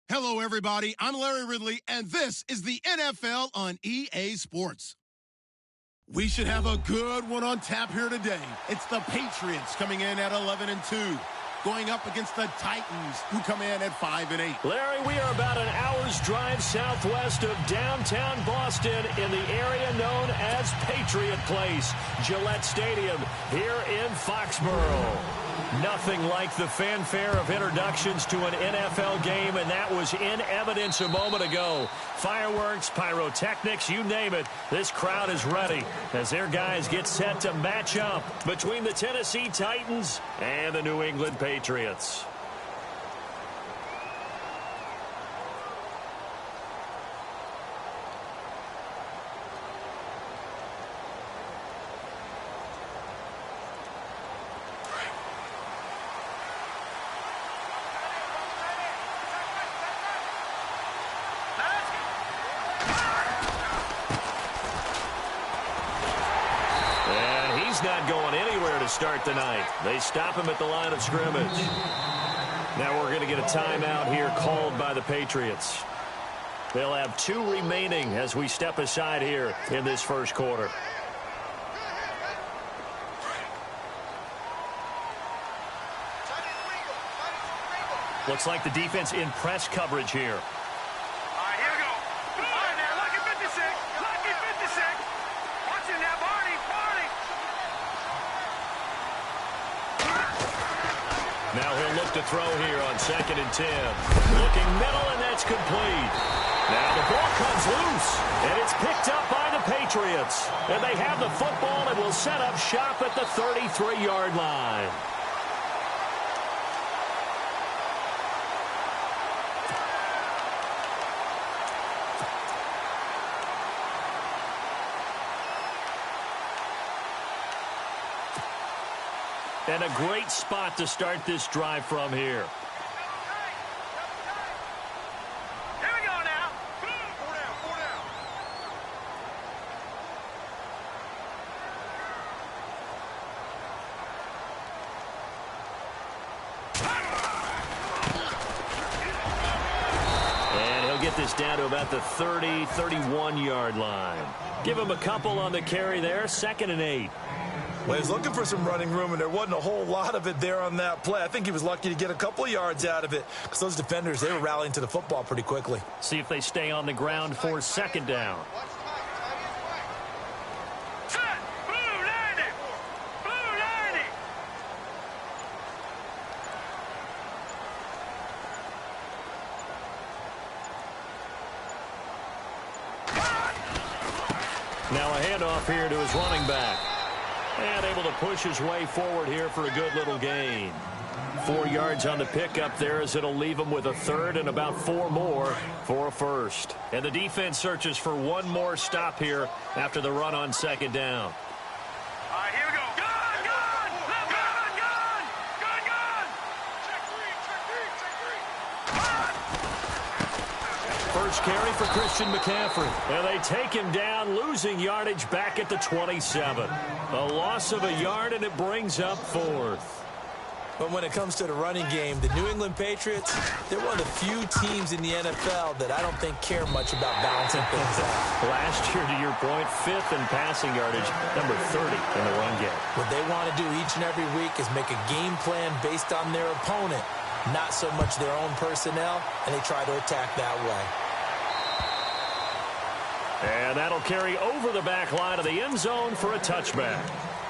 Hello, everybody. I'm Larry Ridley, and this is the NFL on EA Sports. We should have a good one on tap here today. It's the Patriots coming in at 11-2, going up against the Titans, who come in at 5-8. Larry, we are about an hour's drive southwest of downtown Boston in the area known as Patriot Place, Gillette Stadium, here in Foxborough. Nothing like the fanfare of introductions to an NFL game, and that was in evidence a moment ago. Fireworks, pyrotechnics, you name it. This crowd is ready as their guys get set to match up between the Tennessee Titans and the New England Patriots. Not going anywhere to start tonight. They stop him at the line of scrimmage. Now we're going to get a timeout here called by the Patriots. They'll have 2 remaining as we step aside here in this first quarter. Looks like the defense in press coverage here. Now he'll look to throw here on 2nd and 10. Looking middle, and that's complete. Now the ball comes loose, and it's picked up by the Patriots. And they have the football and will set up shop at the 33-yard line. And a great spot to start this drive from here. Here we go now. 4 down, 4 down. And he'll get this down to about the 30, 31-yard line. Give him a couple on the carry there, 2nd and 8. Well, he was looking for some running room, and there wasn't a whole lot of it there on that play. I think he was lucky to get a couple of yards out of it because those defenders, they were rallying to the football pretty quickly. See if they stay on the ground for 2nd down. Set. Blue 90. Blue 90. Now a handoff here to his running back. And able to push his way forward here for a good little gain. 4 yards on the pickup there as it'll leave him with a 3rd and about 4 more for a 1st. And the defense searches for one more stop here after the run on 2nd down. All right, here we go. Gun, gun, gun, gun, gun, gun. Check 3, check 3. First carry for Christian McCaffrey. And they take him down, losing yardage back at the 27. A loss of a yard, and it brings up 4th. But when it comes to the running game, the New England Patriots, they're one of the few teams in the NFL that I don't think care much about balancing things out. Last year, to your point, 5th in passing yardage, number 30 in the run game. What they want to do each and every week is make a game plan based on their opponent, not so much their own personnel, and they try to attack that way. And that'll carry over the back line of the end zone for a touchback.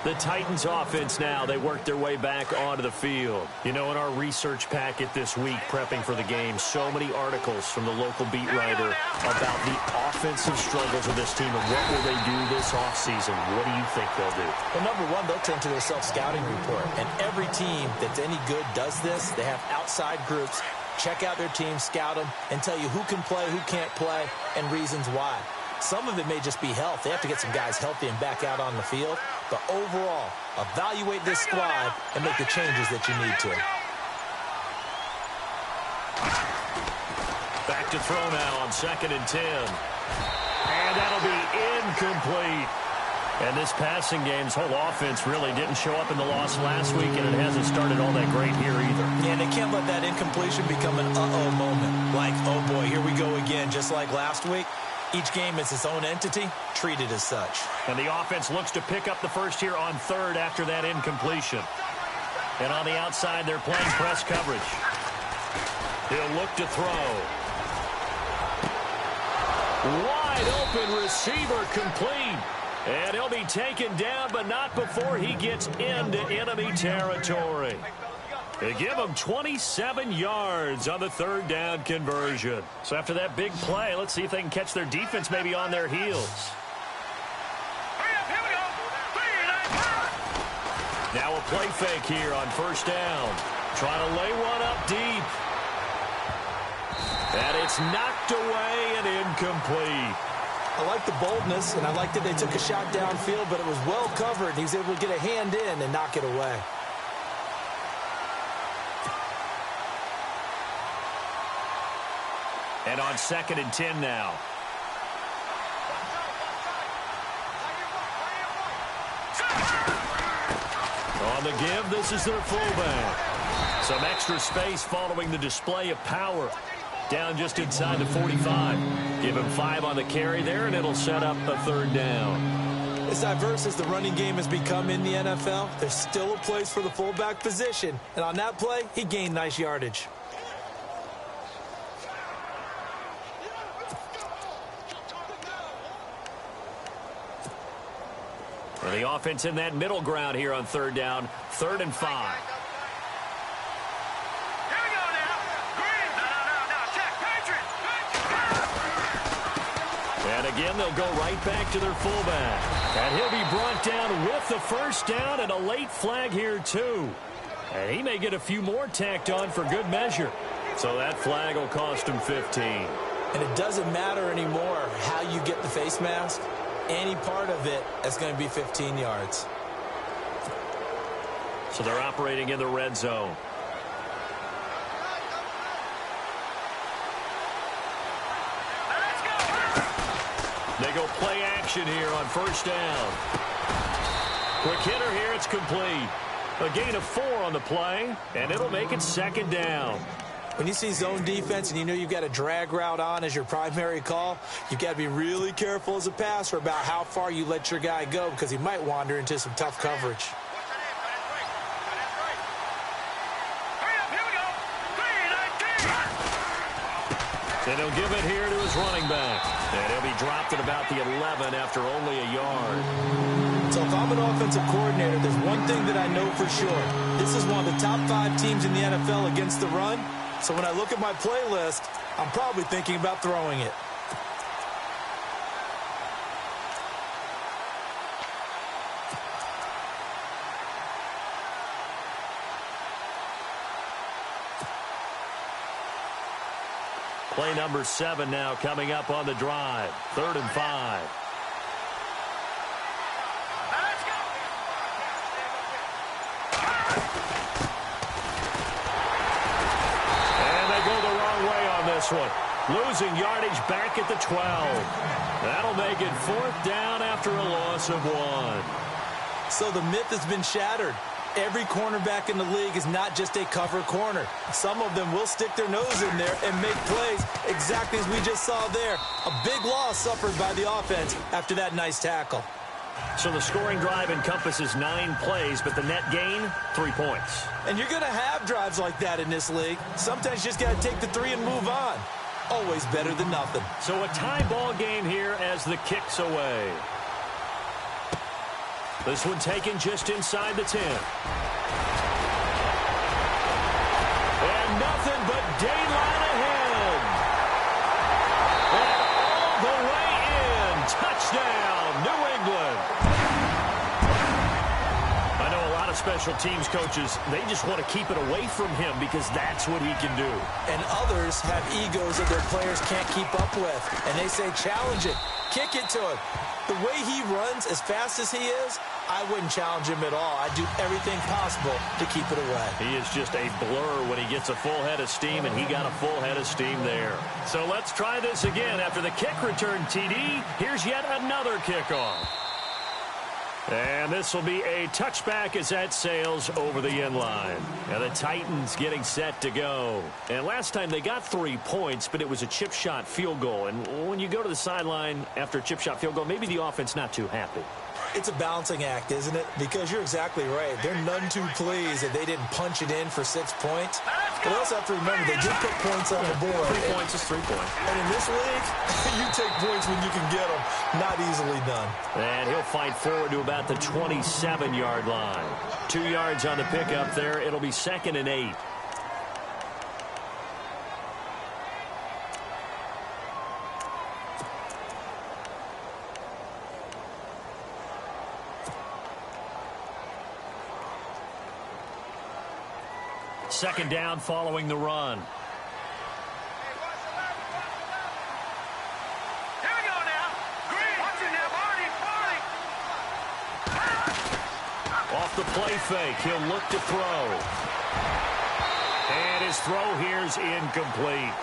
The Titans offense now, they work their way back onto the field. You know, in our research packet this week, prepping for the game, so many articles from the local beat writer about the offensive struggles of this team and what will they do this offseason. What do you think they'll do? Well, number one, they'll turn to their self-scouting report. And every team that's any good does this. They have outside groups. Check out their team, scout them, and tell you who can play, who can't play, and reasons why. Some of it may just be health. They have to get some guys healthy and back out on the field. But overall, evaluate this squad and make the changes that you need to. Back to throw now on 2nd and 10. And that'll be incomplete. And this passing game's whole offense really didn't show up in the loss last week, and it hasn't started all that great here either. Yeah, and they can't let that incompletion become an uh-oh moment. Like, oh boy, here we go again, just like last week. Each game is its own entity, treated as such. And the offense looks to pick up the first here on third after that incompletion. And on the outside, they're playing press coverage. He'll look to throw. Wide open receiver complete. And he'll be taken down, but not before he gets into enemy territory. They give him 27 yards on the third down conversion. So after that big play, let's see if they can catch their defense maybe on their heels. Now a play fake here on first down. Trying to lay one up deep. And it's knocked away and incomplete. I like the boldness, and I like that they took a shot downfield, but it was well covered. He was able to get a hand in and knock it away. And on 2nd and 10 now. On the give, this is their fullback. Some extra space following the display of power. Down just inside the 45. Give him 5 on the carry there, and it'll set up a third down. As diverse as the running game has become in the NFL, there's still a place for the fullback position. And on that play, he gained nice yardage. And the offense in that middle ground here on third down, 3rd and 5. And again, they'll go right back to their fullback. And he'll be brought down with the first down and a late flag here, too. And he may get a few more tacked on for good measure. So that flag will cost him 15. And it doesn't matter anymore how you get the face mask. Any part of it is going to be 15 yards. So they're operating in the red zone. They go play action here on first down. Quick hitter here, it's complete. A gain of 4 on the play, and it'll make it 2nd down. When you see zone defense and you know you've got a drag route on as your primary call, you've got to be really careful as a passer about how far you let your guy go because he might wander into some tough coverage. And he'll give it here to his running back. And he'll be dropped at about the 11 after only a yard. So if I'm an offensive coordinator, there's one thing that I know for sure. This is one of the top 5 teams in the NFL against the run. So when I look at my playlist, I'm probably thinking about throwing it. Play number 7 now coming up on the drive. 3rd and 5. And they go the wrong way on this one. Losing yardage back at the 12. That'll make it 4th down after a loss of 1. So the myth has been shattered. Every cornerback in the league is not just a cover corner. Some of them will stick their nose in there and make plays exactly as we just saw there. A big loss suffered by the offense after that nice tackle. So the scoring drive encompasses 9 plays, but the net gain, 3 points. And you're going to have drives like that in this league. Sometimes you just got to take the 3 and move on. Always better than nothing. So a tie ball game here as the kick's away. This one taken just inside the 10. And nothing but daylight ahead. And all the way in. Touchdown, New England. I know a lot of special teams coaches, they just want to keep it away from him because that's what he can do. And others have egos that their players can't keep up with. And they say, challenge it. Kick it to him. The way he runs as fast as he is, I wouldn't challenge him at all. I'd do everything possible to keep it away. He is just a blur when he gets a full head of steam, and he got a full head of steam there. So let's try this again. After the kick return TD, here's yet another kickoff. And this will be a touchback as that sails over the end line. Now the Titans getting set to go. And last time they got 3 points, but it was a chip shot field goal. And when you go to the sideline after a chip shot field goal, maybe the offense not too happy. It's a balancing act, isn't it? Because you're exactly right. They're none too pleased that they didn't punch it in for 6 points. But also have to remember, they did put points on the board. 3 points is 3 points. And in this league, you take points when you can get them. Not easily done. And he'll fight forward to about the 27-yard line. 2 yards on the pickup there. It'll be 2nd and 8. Second down following the run. Here we go now. Green. Watch it now, Barney. Off the play fake, he'll look to throw. And his throw here's incomplete.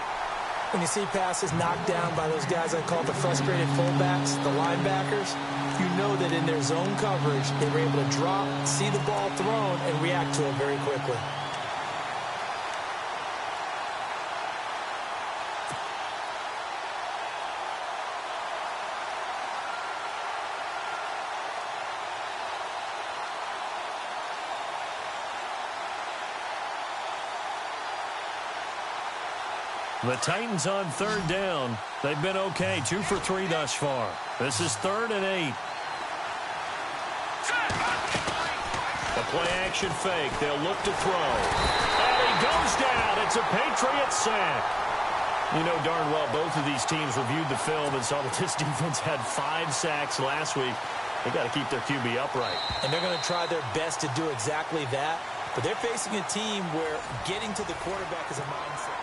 When you see passes knocked down by those guys I call the frustrated fullbacks, the linebackers, you know that in their zone coverage, they were able to drop, see the ball thrown, and react to it very quickly. The Titans on 3rd down. They've been okay, 2 for 3 thus far. This is 3rd and 8. The play-action fake. They'll look to throw. And he goes down. It's a Patriot sack. You know darn well both of these teams reviewed the film and saw that this defense had 5 sacks last week. They got to keep their QB upright. And they're going to try their best to do exactly that. But they're facing a team where getting to the quarterback is a mindset.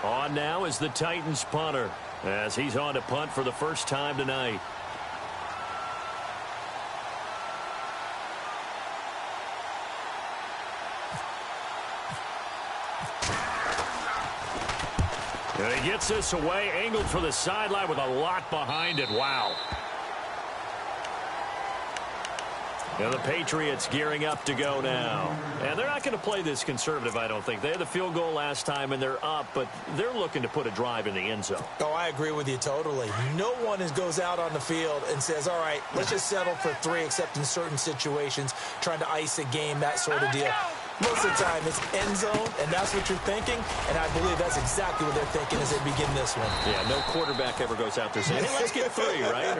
On now is the Titans punter as he's on to punt for the first time tonight. And he gets this away, angled for the sideline with a lot behind it. Wow. Now the Patriots gearing up to go now. And they're not going to play this conservative, I don't think. They had the field goal last time, and they're up, but they're looking to put a drive in the end zone. Oh, I agree with you totally. No one goes out on the field and says, all right, let's just settle for 3, except in certain situations, trying to ice a game, that sort of deal. Most of the time, it's end zone, and that's what you're thinking, and I believe that's exactly what they're thinking as they begin this one. Yeah, no quarterback ever goes out there saying, hey, let's get 3, right?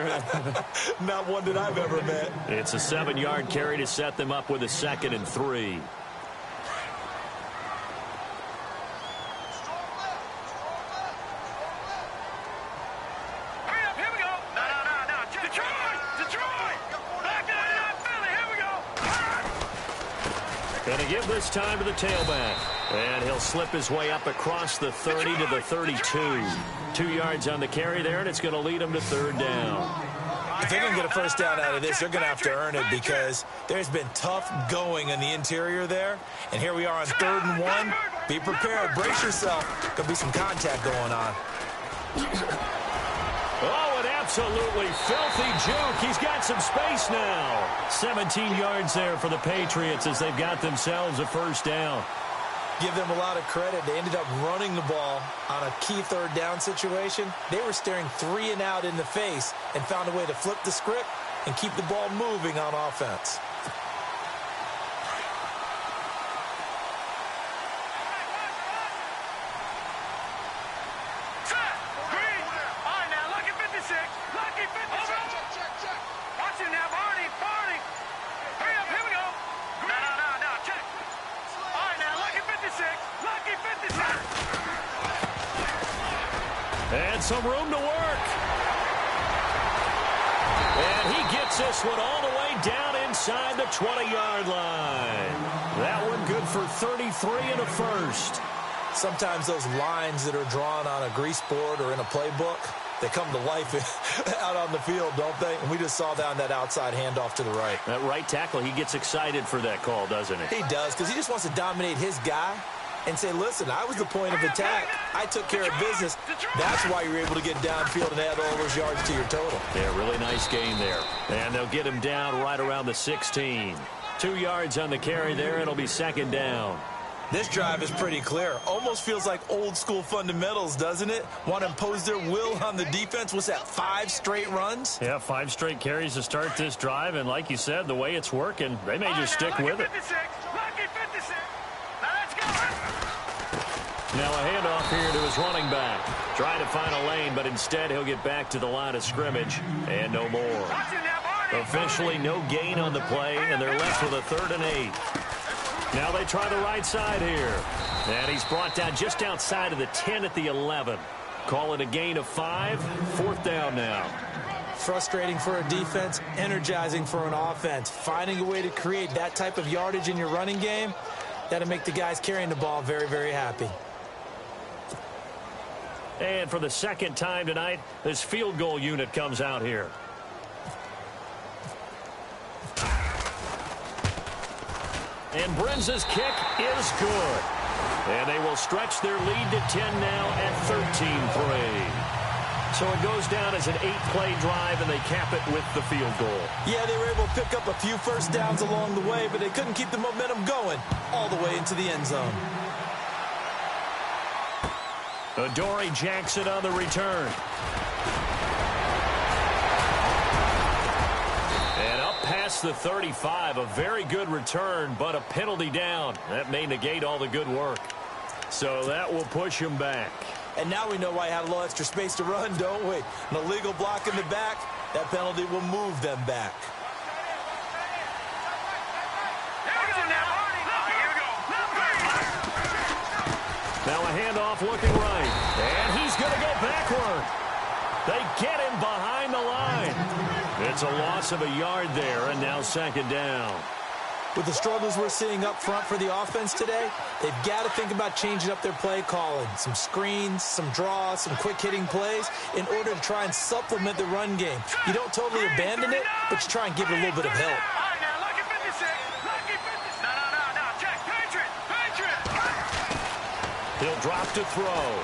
Not one that I've ever met. It's a 7-yard carry to set them up with a 2nd and 3. Going to give this time to the tailback. And he'll slip his way up across the 30 to the 32. 2 yards on the carry there, and it's going to lead him to 3rd down. If they're going to get a first down out of this, they're going to have to earn it because there's been tough going in the interior there. And here we are on 3rd and 1. Be prepared. Brace yourself. Going to be some contact going on. Oh, an absolutely filthy juke. He's got some space now. 17 yards there for the Patriots as they've got themselves a first down. Give them a lot of credit. They ended up running the ball on a key 3rd down situation. They were staring 3 and out in the face and found a way to flip the script and keep the ball moving on offense. And some room to work. And he gets this one all the way down inside the 20-yard line. That one good for 33 and a first. Sometimes those lines that are drawn on a grease board or in a playbook, they come to life out on the field, don't they? And we just saw that on that outside handoff to the right. That right tackle, he gets excited for that call, doesn't he? He does, because he just wants to dominate his guy. and say, listen, I was the point of attack. I took care of business. That's why you're able to get downfield and add all those yards to your total. Yeah, really nice gain there. And they'll get him down right around the 16. 2 yards on the carry there. It'll be second down. This drive is pretty clear. Almost feels like old school fundamentals, doesn't it? Want to impose their will on the defense. What's that, 5 straight runs? Yeah, 5 straight carries to start this drive. And like you said, the way it's working, they may just stick with it. Now a handoff here to his running back. Trying to find a lane, but instead he'll get back to the line of scrimmage. And no more. Officially no gain on the play, and they're left with a 3rd and 8. Now they try the right side here. And he's brought down just outside of the 10 at the 11. Call it a gain of 5. 4th down now. Frustrating for a defense, energizing for an offense. Finding a way to create that type of yardage in your running game, that'll make the guys carrying the ball very, very happy. And for the 2nd time tonight, this field goal unit comes out here. And Brenza's kick is good. And they will stretch their lead to 10 now at 13-3. So it goes down as an 8-play drive, and they cap it with the field goal. Yeah, they were able to pick up a few first downs along the way, but they couldn't keep the momentum going all the way into the end zone. Adoree Jackson on the return. And up past the 35, a very good return, but a penalty down. That may negate all the good work. So that will push him back. And now we know why he had a little extra space to run, don't we? An illegal block in the back, that penalty will move them back. Now a handoff looking right. And he's going to go backward. They get him behind the line. It's a loss of a yard there, and now 2nd down. With the struggles we're seeing up front for the offense today, they've got to think about changing up their play calling. Some screens, some draws, some quick-hitting plays in order to try and supplement the run game. You don't totally abandon it, but you try and give it a little bit of help. He'll drop to throw.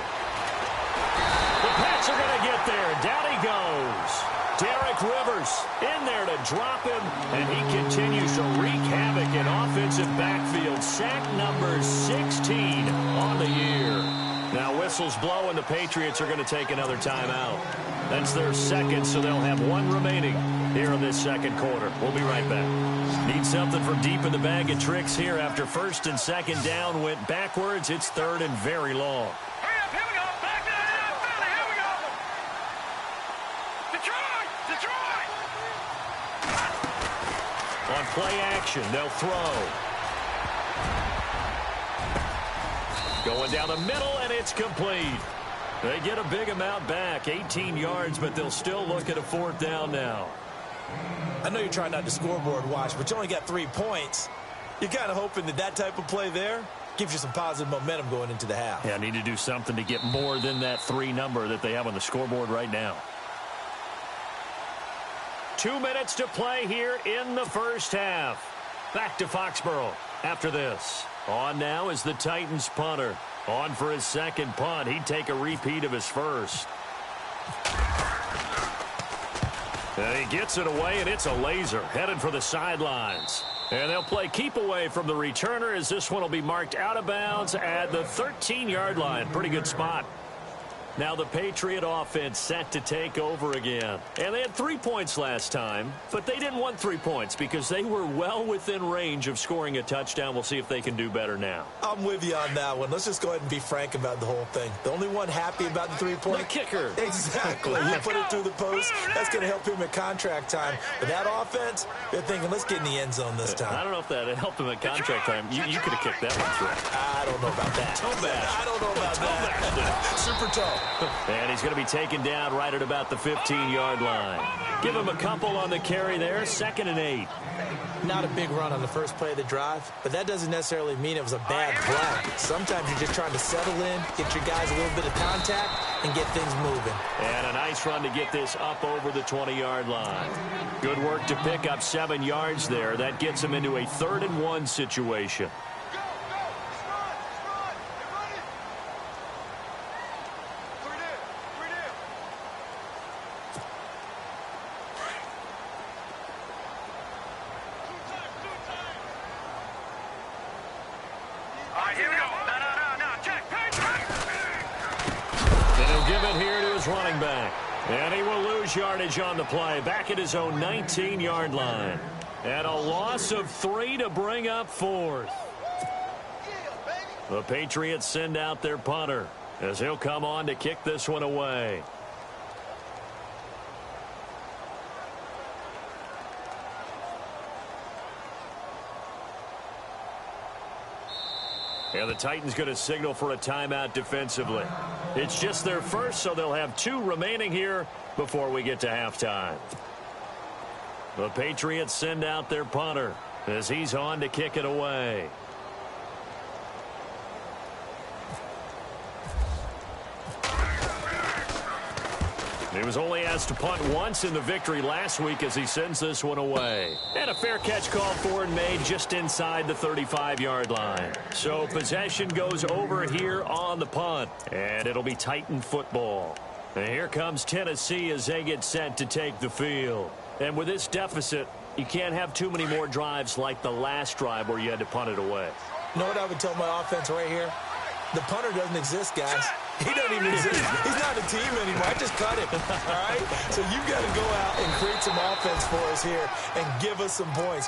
The Pats are going to get there. Down he goes. Derek Rivers in there to drop him, and he continues to wreak havoc in offensive backfield. Sack number 16 on the year. Now whistles blow, and the Patriots are going to take another timeout. That's their 2nd, so they'll have 1 remaining here in this 2nd quarter. We'll be right back. Need something from deep in the bag of tricks here after 1st and 2nd down went backwards. It's 3rd and very long. Hurry up, here we go. Back down, Philly, here we go. Detroit! On play action, they'll throw. Going down the middle, and it's complete. They get a big amount back, 18 yards, but they'll still look at a 4th down now. I know you're trying not to scoreboard watch, but you only got 3 points. You're kind of hoping that that type of play there gives you some positive momentum going into the half. Yeah, need to do something to get more than that 3 number that they have on the scoreboard right now. 2 minutes to play here in the 1st half. Back to Foxborough after this. On now is the Titans punter. On for his 2nd punt. He'd take a repeat of his 1st. And he gets it away, and it's a laser. Headed for the sidelines. And they'll play keep away from the returner as this one will be marked out of bounds at the 13-yard line. Pretty good spot. Now the Patriot offense set to take over again. And they had 3 points last time, but they didn't want 3 points because they were well within range of scoring a touchdown. We'll see if they can do better now. I'm with you on that one. Let's just go ahead and be frank about the whole thing. The only one happy about the 3-point. The kicker. Exactly. You put it through the post. That's going to help him at contract time. But that offense, they're thinking, let's get in the end zone this time. I don't know if that helped him at contract time. You could have kicked that one through. I don't know about that. Toe bash. I don't know about that. Super toe. And he's going to be taken down right at about the 15-yard line. Give him a couple on the carry there. 2nd and 8. Not a big run on the first play of the drive, but that doesn't necessarily mean it was a bad play. Sometimes you're just trying to settle in, get your guys a little bit of contact, and get things moving. And a nice run to get this up over the 20-yard line. Good work to pick up 7 yards there. That gets him into a 3rd and 1 situation. it here to his running back. And he will lose yardage on the play, back at his own 19-yard line. And a loss of 3 to bring up 4th. The Patriots send out their punter as he'll come on to kick this one away. And the Titans going to signal for a timeout defensively. It's just their first, so they'll have 2 remaining here before we get to halftime. The Patriots send out their punter as he's on to kick it away. He was only asked to punt once in the victory last week as he sends this one away. And a fair catch called for and made just inside the 35-yard line. So possession goes over here on the punt. And it'll be Titan football. And here comes Tennessee as they get set to take the field. And with this deficit, you can't have too many more drives like the last drive where you had to punt it away. You know what I would tell my offense right here? The punter doesn't exist, guys. He doesn't even exist. He's not a team anymore. I just cut him, all right? So you've got to go out and create some offense for us here and give us some points.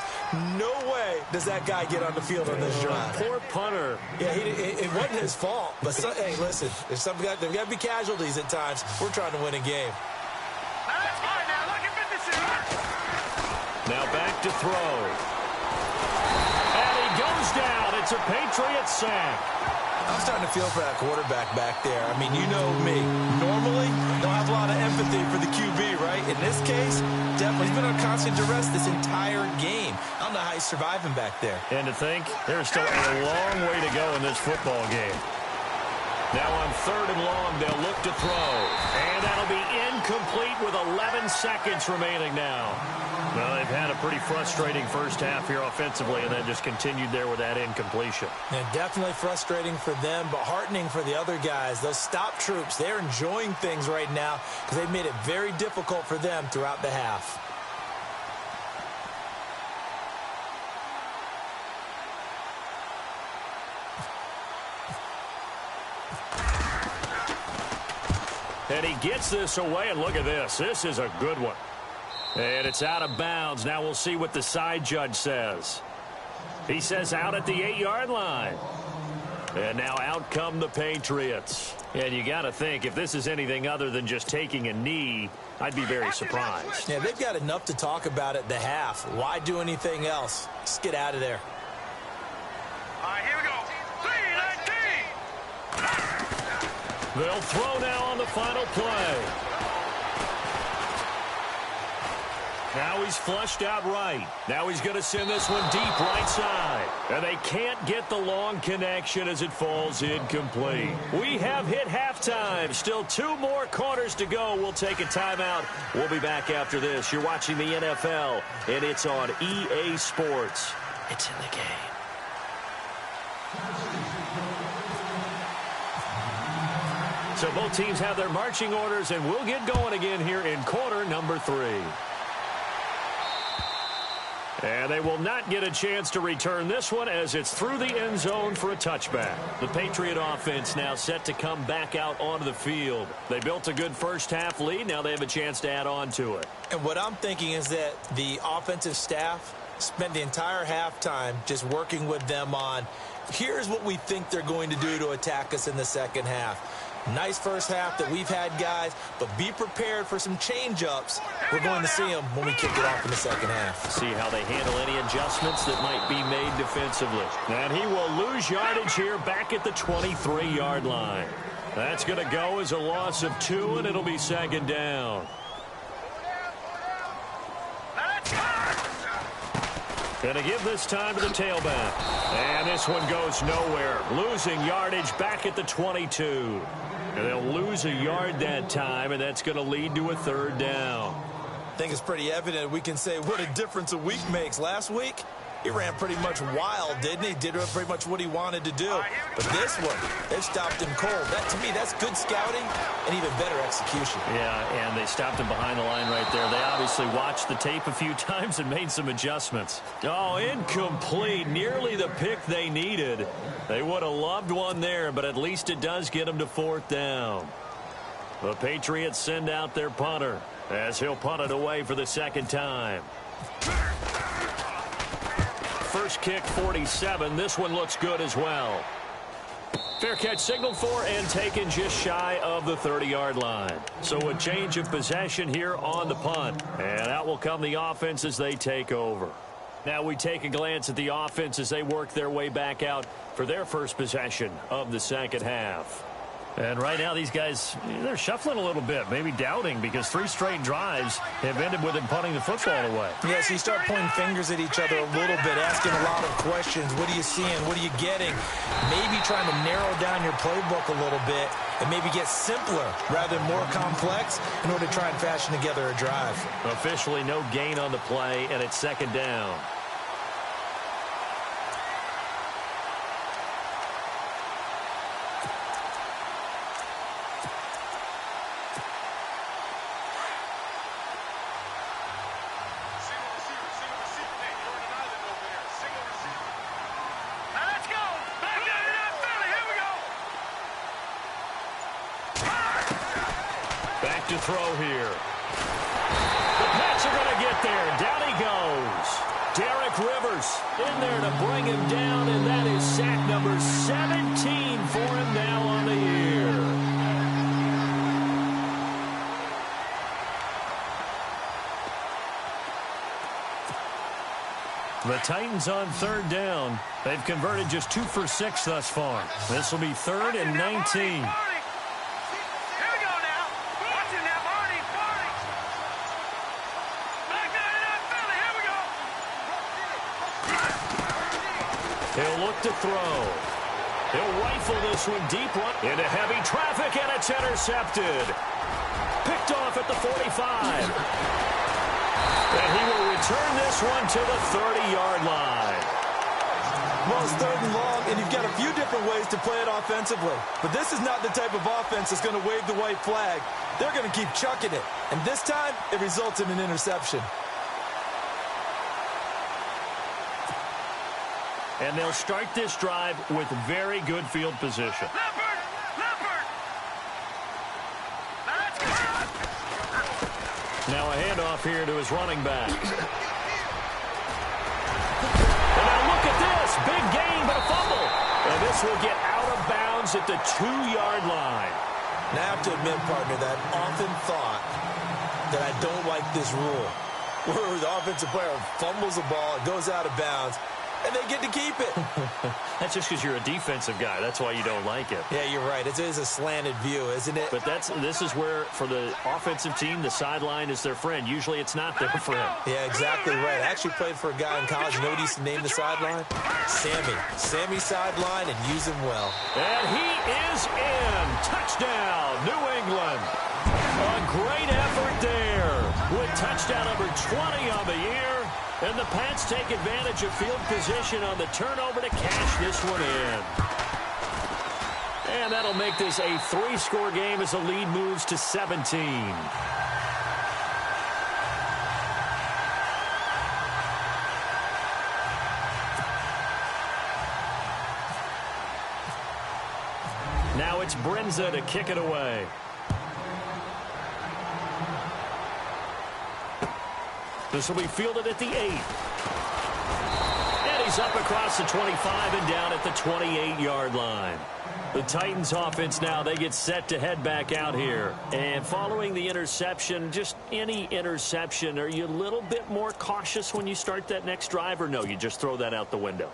No way does that guy get on the field on this drive. Poor punter. Yeah, it wasn't his fault. But, hey, listen, there's got to be casualties at times. We're trying to win a game. That's fine now. Look at this. Now back to throw. And he goes down. It's a Patriot sack. I'm starting to feel for that quarterback back there. I mean, you know me. Normally, don't have a lot of empathy for the QB, right? In this case, definitely. He's been on constant duress this entire game. I don't know how he's surviving back there. And to think, there's still a long way to go in this football game. Now on 3rd and long, they'll look to throw. And that'll be incomplete with 11 seconds remaining now. Well, they've had a pretty frustrating first half here offensively, and then just continued there with that incompletion. And definitely frustrating for them, but heartening for the other guys. Those stop troops, they're enjoying things right now because they've made it very difficult for them throughout the half. And he gets this away, and look at this. This is a good one. And it's out of bounds. Now we'll see what the side judge says. He says out at the 8-yard line. And now out come the Patriots. And you got to think, if this is anything other than just taking a knee, I'd be very surprised. Yeah, they've got enough to talk about at the half. Why do anything else? Just get out of there. All right, here we go. 3-19. They'll throw now on the final play. Now he's flushed out right. Now he's going to send this one deep right side. And they can't get the long connection as it falls incomplete. We have hit halftime. Still 2 more quarters to go. We'll take a timeout. We'll be back after this. You're watching the NFL, and it's on EA Sports. It's in the game. So both teams have their marching orders, and we'll get going again here in quarter number 3. And they will not get a chance to return this one as it's through the end zone for a touchback. The Patriot offense now set to come back out onto the field. They built a good first half lead. Now they have a chance to add on to it. And what I'm thinking is that the offensive staff spent the entire halftime just working with them on, here's what we think they're going to do to attack us in the second half. Nice first half that we've had, guys, but be prepared for some change-ups. We're going to see them when we kick it off in the second half. See how they handle any adjustments that might be made defensively. And he will lose yardage here back at the 23-yard line. That's going to go as a loss of 2, and it'll be second down. Going to give this time to the tailback. And this one goes nowhere. Losing yardage back at the 22. And they'll lose a yard that time, and that's going to lead to a 3rd down. I think it's pretty evident we can say what a difference a week makes. Last week, he ran pretty much wild, didn't he? Did pretty much what he wanted to do. But this one, they've stopped him cold. That, to me, that's good scouting and even better execution. Yeah, and they stopped him behind the line right there. They obviously watched the tape a few times and made some adjustments. Oh, incomplete. Nearly the pick they needed. They would have loved one there, but at least it does get them to 4th down. The Patriots send out their punter as he'll punt it away for the second time. First kick, 47. This one looks good as well. Fair catch signaled for and taken just shy of the 30-yard line. So a change of possession here on the punt. And out will come the offense as they take over. Now we take a glance at the offense as they work their way back out for their first possession of the second half. And right now these guys, they're shuffling a little bit, maybe doubting, because 3 straight drives have ended with them punting the football away. Yeah, so you start pointing fingers at each other a little bit, asking a lot of questions. What are you seeing? What are you getting? Maybe trying to narrow down your playbook a little bit and maybe get simpler rather than more complex in order to try and fashion together a drive. Officially no gain on the play, and it's second down. To throw here. The Pats are going to get there. Down he goes. Derek Rivers in there to bring him down, and that is sack number 17 for him now on the year. The Titans on third down. They've converted just 2 for 6 thus far. This will be 3rd and 19. He'll look to throw. He'll rifle this one deep into heavy traffic, and it's intercepted. Picked off at the 45. And he will return this one to the 30-yard line. Well, it's 3rd and long, and you've got a few different ways to play it offensively. But this is not the type of offense that's going to wave the white flag. They're going to keep chucking it. And this time, it results in an interception. And they'll start this drive with very good field position. Now a handoff here to his running back. And now look at this. Big gain, but a fumble. And this will get out of bounds at the 2-yard line. Now I have to admit, partner, that I've often thought that I don't like this rule, where the offensive player fumbles the ball, it goes out of bounds, and they get to keep it. That's just because you're a defensive guy. That's why you don't like it. Yeah, you're right. It is a slanted view, isn't it? But this is where, for the offensive team, the sideline is their friend. Usually it's not their friend. Yeah, exactly right. I actually played for a guy in college. You know what he used to name the sideline? Sammy. Sammy sideline, and use him well. And he is in. Touchdown, New England. A great effort there with touchdown number 20 on the year. And the Pats take advantage of field position on the turnover to cash this one in. And that'll make this a 3-score game as the lead moves to 17. Now it's Brinza to kick it away. This will be fielded at the 8. And he's up across the 25 and down at the 28-yard line. The Titans offense now, they get set to head back out here. And following the interception, just any interception, are you a little bit more cautious when you start that next drive, or no, you just throw that out the window?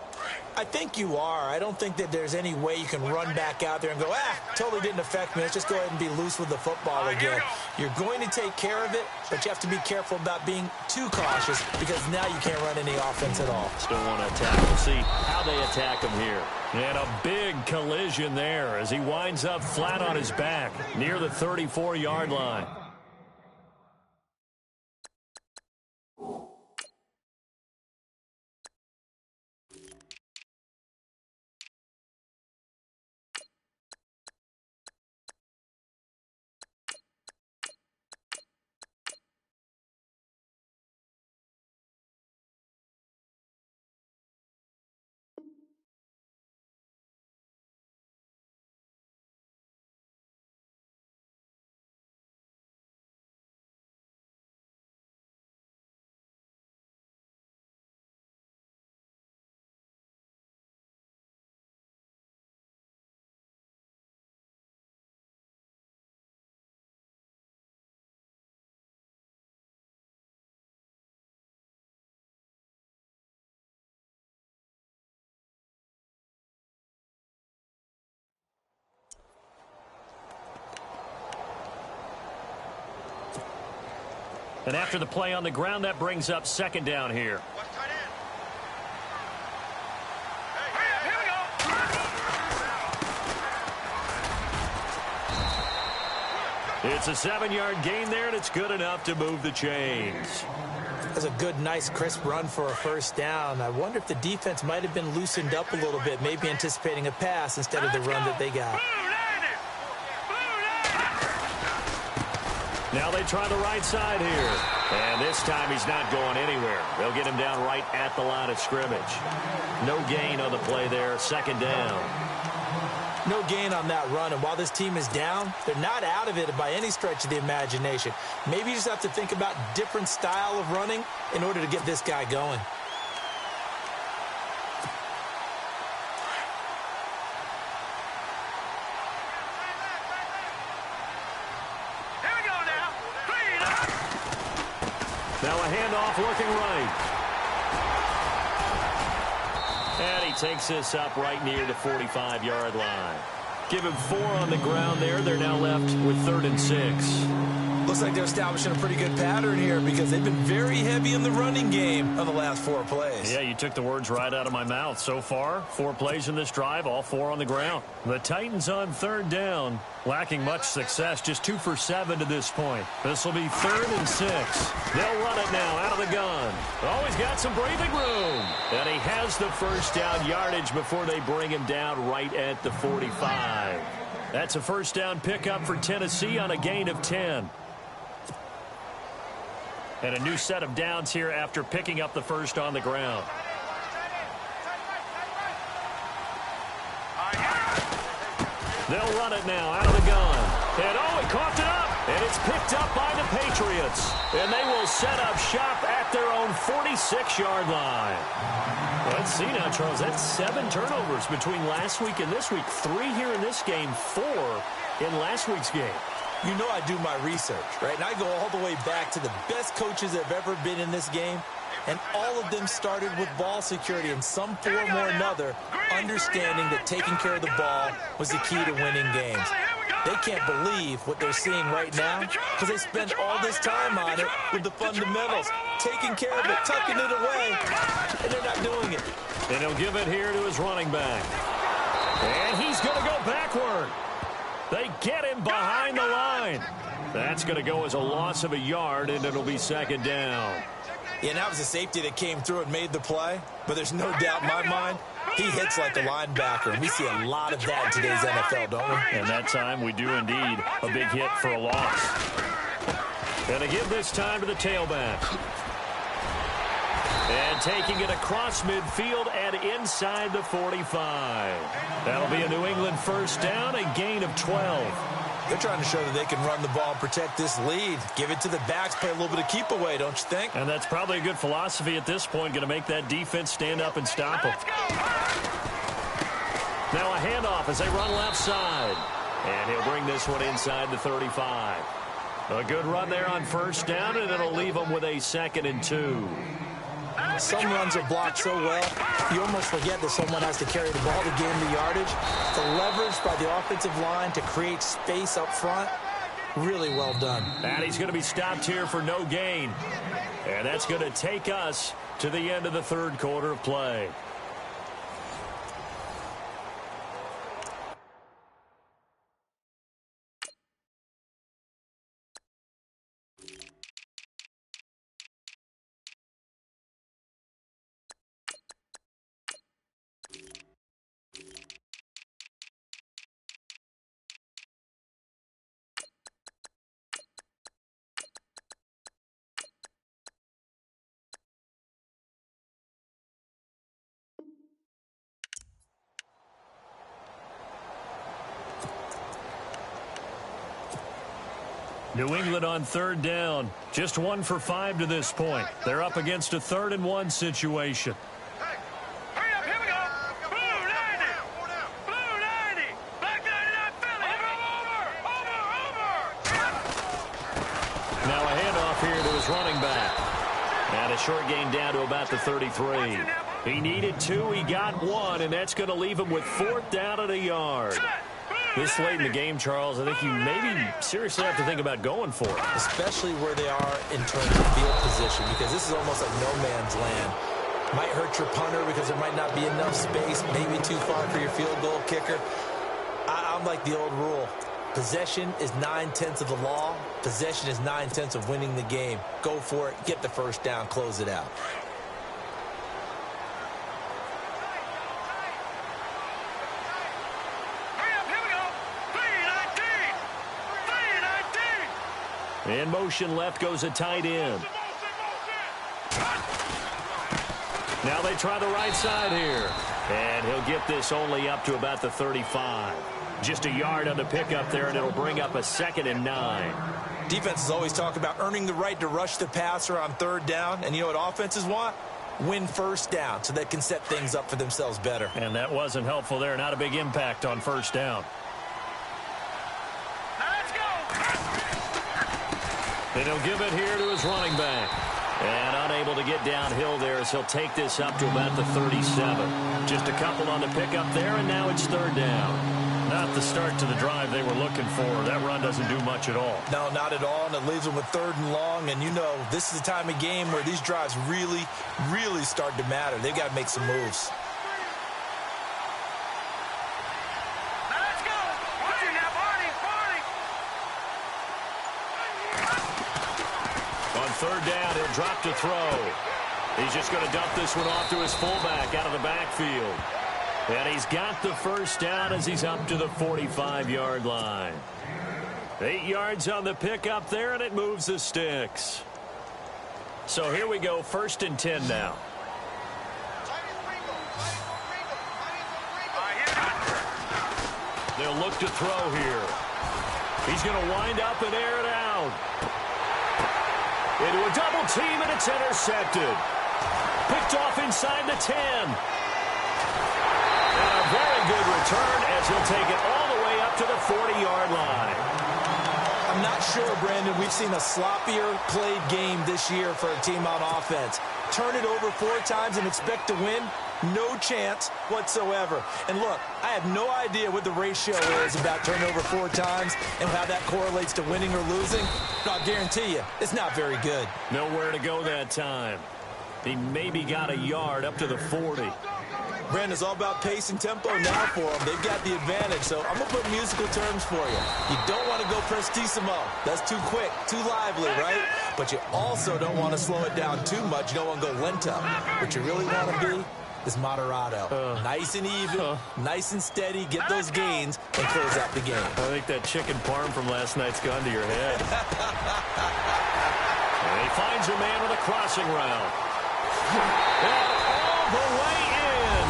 I think you are. I don't think that there's any way you can run back out there and go, totally didn't affect me. Let's just go ahead and be loose with the football again. You're going to take care of it, but you have to be careful about being too cautious because now you can't run any offense at all. Still want to attack. We'll see how they attack him here. And a big collision there as he winds up flat on his back near the 34-yard line. And after the play on the ground, that brings up second down here. It's a 7-yard gain there, and it's good enough to move the chains. That's a good, nice, crisp run for a first down. I wonder if the defense might have been loosened up a little bit, maybe anticipating a pass instead of the run that they got. Now they try the right side here. And this time he's not going anywhere. They'll get him down right at the line of scrimmage. No gain on the play there, second down. No gain on that run, and while this team is down, they're not out of it by any stretch of the imagination. Maybe you just have to think about different style of running in order to get this guy going. Now a handoff looking right. And he takes this up right near the 45-yard line. Give him 4 on the ground there. They're now left with 3rd and 6. Looks like they're establishing a pretty good pattern here because they've been very heavy in the running game on the last 4 plays. Yeah, you took the words right out of my mouth. So far, 4 plays in this drive, all 4 on the ground. The Titans on 3rd down, lacking much success, just 2 for 7 to this point. This will be 3rd and 6. They'll run it now out of the gun. Oh, he's got some breathing room. And he has the first down yardage before they bring him down right at the 45. That's a first down pickup for Tennessee on a gain of 10. And a new set of downs here after picking up the first on the ground. They'll run it now out of the gun. And oh, he coughed it up. And it's picked up by the Patriots. And they will set up shop at their own 46-yard line. Let's see now, Charles. That's 7 turnovers between last week and this week. 3 here in this game, 4 in last week's game. You know I do my research, right? And I go all the way back to the best coaches that have ever been in this game. And all of them started with ball security in some form or another, understanding that taking care of the ball was the key to winning games. They can't believe what they're seeing right now because they spent all this time on it with the fundamentals, taking care of it, tucking it away, and they're not doing it. And he'll give it here to his running back. And he's going to go backward. They get him behind the line. That's going to go as a loss of a yard, and it'll be second down. Yeah, that was a safety that came through and made the play, but there's no doubt in my mind he hits like a linebacker, and we see a lot of that in today's NFL, don't we? And that time we do indeed a big hit for a loss. And they give this time to the tailback. And taking it across midfield and inside the 45. That'll be a New England first down, a gain of 12. They're trying to show that they can run the ball and protect this lead. Give it to the backs, play a little bit of keep away, don't you think? And that's probably a good philosophy at this point, going to make that defense stand up and stop them. Now a handoff as they run left side. And he'll bring this one inside the 35. A good run there on first down, and it'll leave them with a 2nd and 2. Some runs are blocked so well, you almost forget that someone has to carry the ball to gain the yardage. The leverage by the offensive line to create space up front, really well done. And he's going to be stopped here for no gain. And that's going to take us to the end of the 3rd quarter of play. New England on 3rd down. Just 1 for 5 to this point. They're up against a 3rd and 1 situation. Hey, hurry up, here we go. Blue 90. Blue 90. Black 99 Philly. Over. Now a handoff here to his running back. And a short gain down to about the 33. He needed 2, he got 1, and that's going to leave him with 4th down and a yard. Blue This late in the game, Charles, I think you maybe seriously have to think about going for it. Especially where they are in terms of field position, because this is almost like no man's land. Might hurt your punter because there might not be enough space, maybe too far for your field goal kicker. I'm like the old rule. Possession is 9/10 of the law. Possession is 9/10 of winning the game. Go for it. Get the first down. Close it out. In motion left goes a tight end. Now they try the right side here. And he'll get this only up to about the 35. Just a yard on the pickup there, and it'll bring up a 2nd and 9. Defenses always talk about earning the right to rush the passer on 3rd down. And you know what offenses want? Win first down so they can set things up for themselves better. And that wasn't helpful there. Not a big impact on 1st down. And he'll give it here to his running back. And unable to get downhill there as he'll take this up to about the 37. Just a couple on the pickup there, and now it's 3rd down. Not the start to the drive they were looking for. That run doesn't do much at all. No, not at all, and it leaves them with 3rd and long. And you know, this is the time of game where these drives really, really start to matter. They've got to make some moves. On 3rd down, he'll drop to throw. He's just going to dump this one off to his fullback out of the backfield. And he's got the first down as he's up to the 45-yard line. 8 yards on the pickup there, and it moves the sticks. So here we go, 1st and 10 now. They'll look to throw here. He's going to wind up and air it out. Into a double team, and it's intercepted. Picked off inside the 10. And a very good return as he'll take it all the way up to the 40-yard line. I'm not sure, Brandon, we've seen a sloppier played game this year for a team on offense. Turn it over 4 times and expect to win? No chance whatsoever. And look, I have no idea what the ratio is about turnover 4 times and how that correlates to winning or losing. But I'll guarantee you, it's not very good. Nowhere to go that time. He maybe got a yard up to the 40. Brandon, it's all about pace and tempo now for them. They've got the advantage, so I'm going to put musical terms for you. You don't want to go prestissimo. That's too quick, too lively, right? But you also don't want to slow it down too much. You don't want to go lento. What you really want to be is moderato. Nice and even, nice and steady, get those gains, and close out the game. I think that chicken parm from last night's gone to your head. And he finds a man with a crossing route. And all the way in.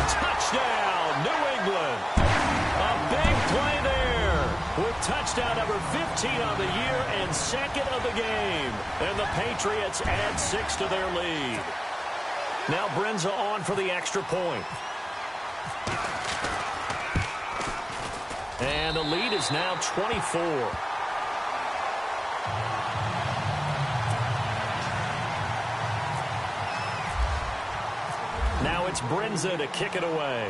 Touchdown, New England. A big play there with touchdown number 15 on the year and 2nd of the game. And the Patriots add 6 to their lead. Now Brenza on for the extra point. And the lead is now 24. Now it's Brenza to kick it away.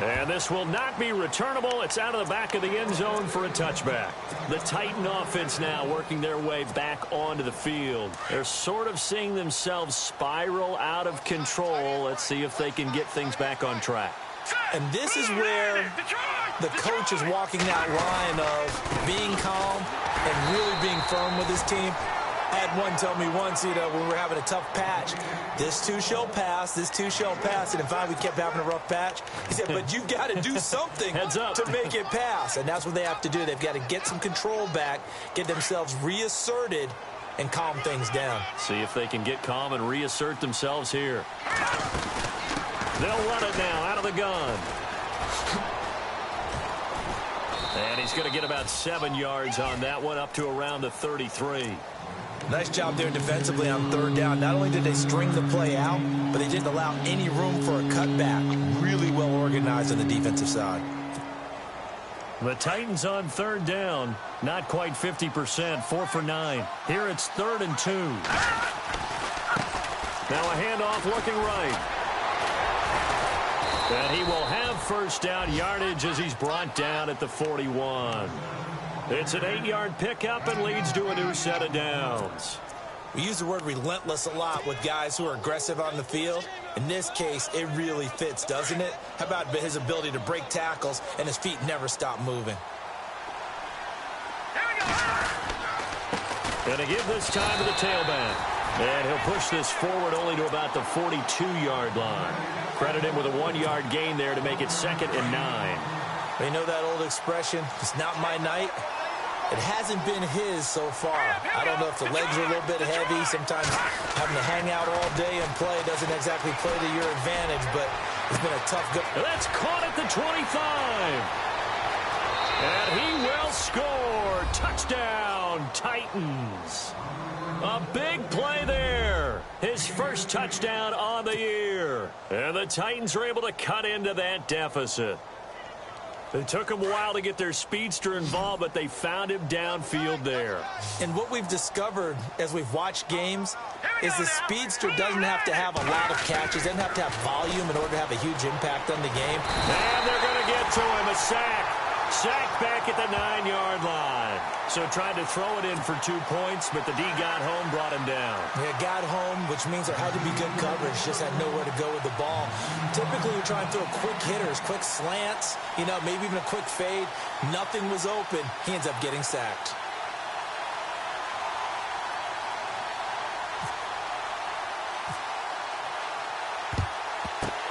And this will not be returnable. It's out of the back of the end zone for a touchback. The Titan offense now working their way back onto the field. They're sort of seeing themselves spiral out of control. Let's see if they can get things back on track. And this is where the coach is walking that line of being calm and really being firm with his team. I had one tell me once, you know, when we were having a tough patch, this too shall pass, this too shall pass. And in fact, we kept having a rough patch. He said, but you've got to do something to make it pass. And that's what they have to do. They've got to get some control back, get themselves reasserted, and calm things down. See if they can get calm and reassert themselves here. They'll run it now out of the gun. And he's going to get about 7 yards on that one, up to around the 33. Nice job there defensively on 3rd down. Not only did they string the play out, but they didn't allow any room for a cutback. Really well organized on the defensive side. The Titans on 3rd down. Not quite 50%, 4 for 9. Here it's 3rd and 2. Now a handoff looking right. And he will have first down yardage as he's brought down at the 41. It's an 8-yard pickup and leads to a new set of downs. We use the word relentless a lot with guys who are aggressive on the field. In this case, it really fits, doesn't it? How about his ability to break tackles and his feet never stop moving? Going to give this time to the tailback. And he'll push this forward only to about the 42-yard line. Credit him with a 1-yard gain there to make it 2nd and 9. You know that old expression, it's not my night? It hasn't been his so far. I don't know if the legs are a little bit heavy. Sometimes having to hang out all day and play doesn't exactly play to your advantage, but it's been a tough go. That's caught at the 25. And he will score. Touchdown, Titans. A big play there. His first touchdown on the year. And the Titans are able to cut into that deficit. It took them a while to get their speedster involved, but they found him downfield there. And what we've discovered as we've watched games is the speedster doesn't have to have a lot of catches, doesn't have to have volume in order to have a huge impact on the game. And they're going to get to him. A sack. Sack back at the 9-yard line. So tried to throw it in for 2 points, but the D got home, brought him down. Yeah, got home, which means there had to be good coverage. Just had nowhere to go with the ball. Typically, you're trying to throw quick hitters, quick slants, maybe even a quick fade. Nothing was open. He ends up getting sacked.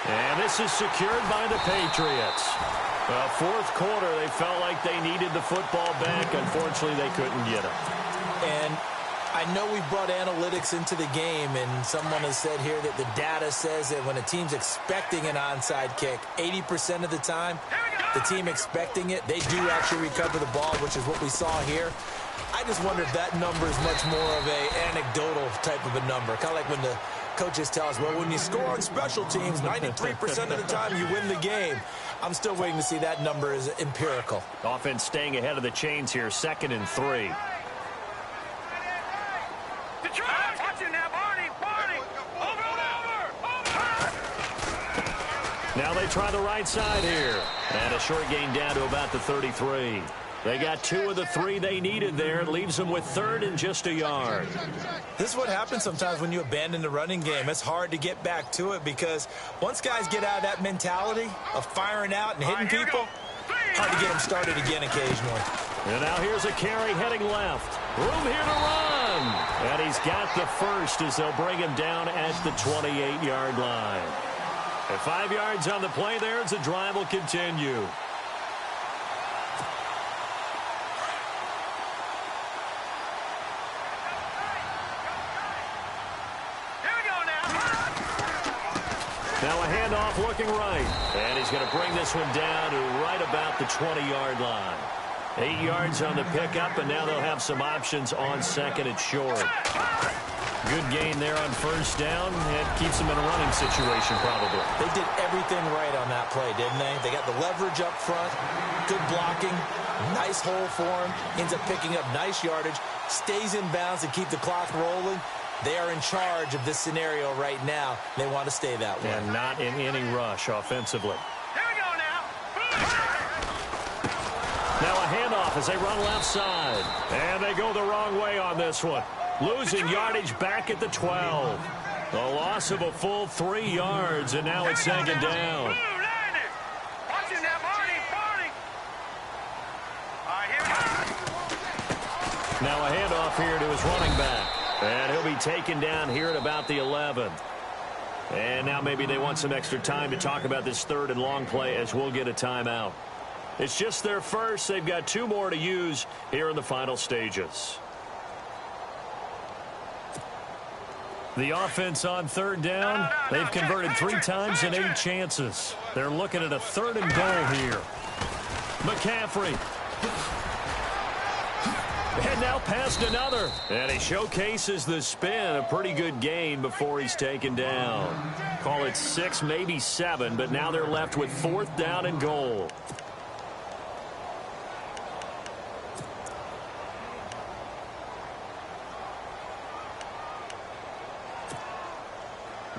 And this is secured by the Patriots. Fourth quarter, they felt like they needed the football back. Unfortunately, they couldn't get it. And I know we brought analytics into the game, and someone has said here that the data says that when a team's expecting an onside kick, 80% of the time, the team expecting it, they do actually recover the ball, which is what we saw here. I just wonder if that number is much more of an anecdotal type of a number. Kind of like when the coaches tell us, well, when you score on special teams, 93% of the time you win the game. I'm still waiting to see that number is empirical. Offense staying ahead of the chains here, 2nd and 3. Now they try the right side here. And a short gain down to about the 33. They got 2 of the 3 they needed there. It leaves them with 3rd and just a yard. This is what happens sometimes when you abandon the running game. It's hard to get back to it because once guys get out of that mentality of firing out and hitting people, hard to get them started again occasionally. And now here's a carry heading left. Room here to run. And he's got the first as they'll bring him down at the 28-yard line. And 5 yards on the play there as the drive will continue. Now a handoff looking right. And he's going to bring this one down to right about the 20-yard line. 8 yards on the pickup, and now they'll have some options on 2nd and short. Good gain there on first down. It keeps them in a running situation probably. They did everything right on that play, didn't they? They got the leverage up front, good blocking, nice hole for him, ends up picking up nice yardage, stays in bounds to keep the clock rolling. They are in charge of this scenario right now. They want to stay that way. And not in any rush offensively. Here we go now. Now a handoff as they run left side. And they go the wrong way on this one. Losing yardage back at the 12. The loss of a full 3 yards, and now it's 2nd down. Now a handoff here to his running back. And he'll be taken down here at about the 11. And now maybe they want some extra time to talk about this 3rd and long play as we'll get a timeout. It's just their first. They've got 2 more to use here in the final stages. The offense on 3rd down. They've converted 3 times and 8 chances. They're looking at a 3rd and goal here. McCaffrey. And now past another. And he showcases the spin. A pretty good gain before he's taken down. Call it 6, maybe 7, but now they're left with 4th down and goal.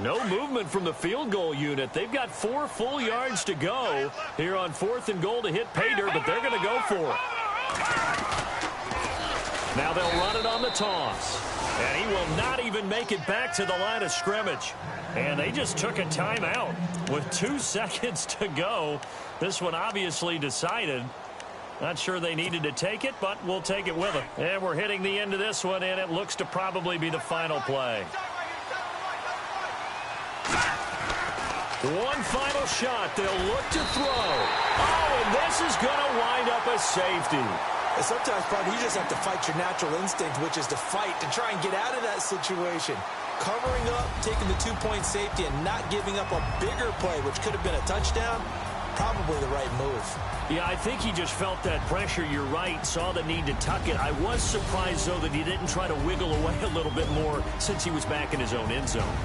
No movement from the field goal unit. They've got 4 full yards to go here on 4th and goal to hit pay dirt, but they're going to go for it. Now they'll run it on the toss. And he will not even make it back to the line of scrimmage. And they just took a timeout with 2 seconds to go. This one obviously decided. Not sure they needed to take it, but we'll take it with them. And we're hitting the end of this one, and it looks to probably be the final play. One final shot. They'll look to throw. Oh, and this is going to wind up a safety. And sometimes, Bud, you just have to fight your natural instinct, which is to fight, to try and get out of that situation. Covering up, taking the 2-point safety, and not giving up a bigger play, which could have been a touchdown, probably the right move. Yeah, I think he just felt that pressure. You're right. Saw the need to tuck it. I was surprised, though, that he didn't try to wiggle away a little bit more since he was back in his own end zone.